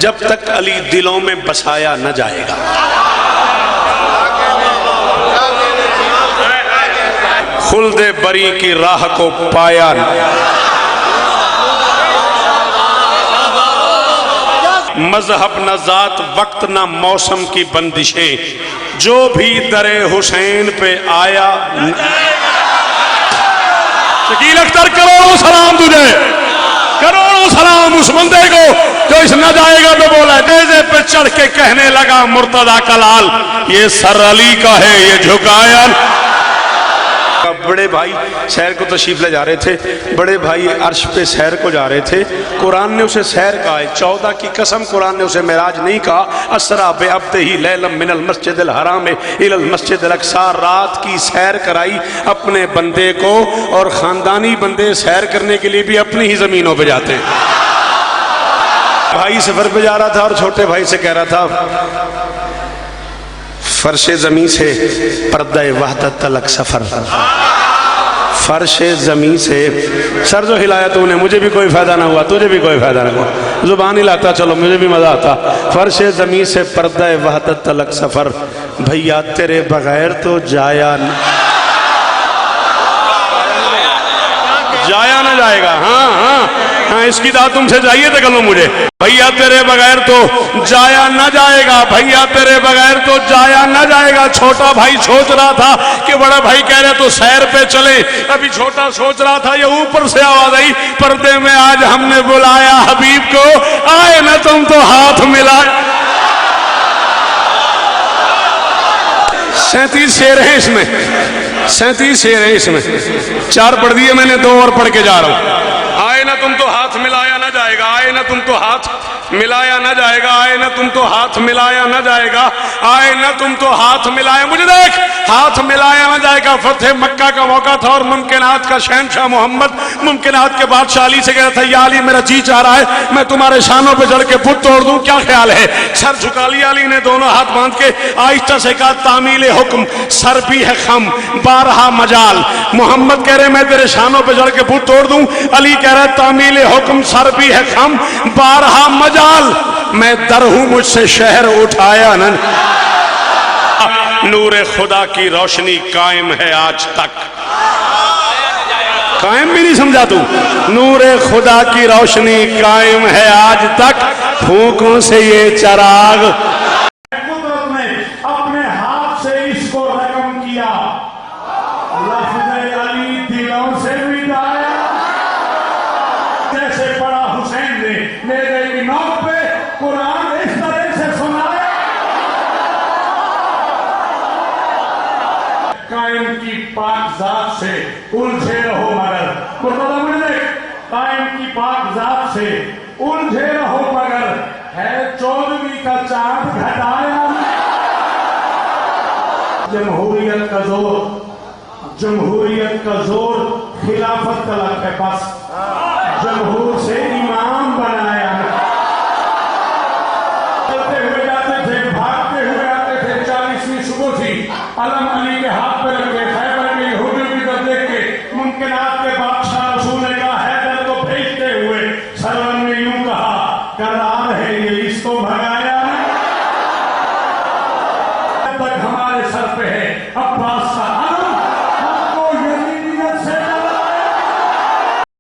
جب تک علی دلوں میں بسایا نہ جائے گا۔ خلد بری کی راہ کو پایا مذہب نہ ذات وقت نہ موسم کی بندشیں، جو بھی در حسین پہ آیا۔ شکیل اختر کروڑوں سلام تجھے، کروڑوں سلام اس بندے کو جو اس نہ جائے گا تو بولا نیزے پہ چڑھ کے کہنے لگا مرتضیٰ کا لال یہ سر علی کا ہے یہ جھکایا۔ بڑے بھائی سیر کو تشریف لے جا رہے تھے، بڑے بھائی عرش پہ سیر کو جا رہے تھے، قرآن نے اسے سیر کہا ہے، 14 کی قسم قرآن نے اسے معراج نہیں کہا۔ اسرا بعبدہ لیلا من المسجد الحرام الی المسجد الاقصی، رات کی سیر کرائی اپنے بندے کو، اور خاندانی بندے سیر کرنے کے لیے بھی اپنی ہی زمینوں پہ جاتے ہیں۔ بھائی سفر پہ جا رہا تھا اور چھوٹے بھائی سے کہہ رہا تھا فرش زمین سے پردہ وحدت تلک سفر، فرش زمین سے سر جو ہلایا تو انہیں، مجھے بھی کوئی فائدہ نہ ہوا، تجھے بھی کوئی فائدہ نہ ہوا، زبان ہلاتا چلو مجھے بھی مزہ آتا۔ فرش زمین سے پردہ وحدت تلک سفر، بھیا تیرے بغیر تو جایا نہ جائے گا۔ ہاں ہاں ہاں، اس کی دعوت تم سے چاہیے تھا کلو مجھے، بھیا تیرے بغیر تو جایا نہ جائے گا، بھیا تیرے بغیر تو جایا نہ جائے گا۔ چھوٹا بھائی سوچ رہا تھا کہ بڑا بھائی کہہ رہے تو سیر پہ چلے، ابھی چھوٹا سوچ رہا تھا، یہ اوپر سے آواز آئی پردے میں آج ہم نے بلایا حبیب کو، آئے نہ تم تو ہاتھ ملائے۔ 37 شعر ہیں اس میں، 37 شعر ہیں اس میں، 4 پڑھ دیے میں نے، 2 اور پڑھ کے جا رہا ہوں۔ آئے نہ تم تو ہاتھ ملایا نہ جائے گا، آئے نہ تم تو ہاتھ ملایا نہ جائے گا، آئے نہ تم تو ہاتھ ملایا نہ جائے گا، آئے نہ تم تو ہاتھ ملایا، مجھے دیکھ ہاتھ ملایا نہ جائے گا۔ فتح مکہ کا موقع تھا اور ممکنات کا شہنشاہ محمد ممکنات کے بادشاہ علی سے کہہ رہا تھا یا علی میرا جی چاہ رہا ہے میں تمہارے شانوں پہ چڑھ کے بت توڑ دوں، کیا خیال ہے؟ سر جھکا لیا علی نے، دونوں ہاتھ باندھ کے آہستہ سے کہا تعمیل حکم، سر بھی ہے خم بارہا مجال۔ محمد کہہ رہے میں تیرے شانوں پہ چڑھ کے بت توڑ دوں، علی کہہ رہا ہے تعمیل حکم، سر بھی ہے خم بارہا مجال، میں در ہوں مجھ سے شہر اٹھایا نہ۔ نور خدا کی روشنی قائم ہے آج تک، قائم بھی نہیں سمجھا تو، نور خدا کی روشنی قائم ہے آج تک، پھونکوں سے یہ چراغ۔ قدرت نے اپنے ہاتھ سے اس کو رقم کیا، لفظ علی دلوں سے مٹایا، جیسے پڑھا حسین نے میرے کی نوک پہ قرآن اس طرح سے سنایا۔ قائم کی پاک ذات سے الجھے رہو مگر، قرآن مجھے قائم کی پاک ذات سے الجھے رہو مگر، ہے 14ویں کا چاند گھٹایا۔ جمہوریت کا زور، جمہوریت کا زور خلافت طلب ہے، بس جمہور سے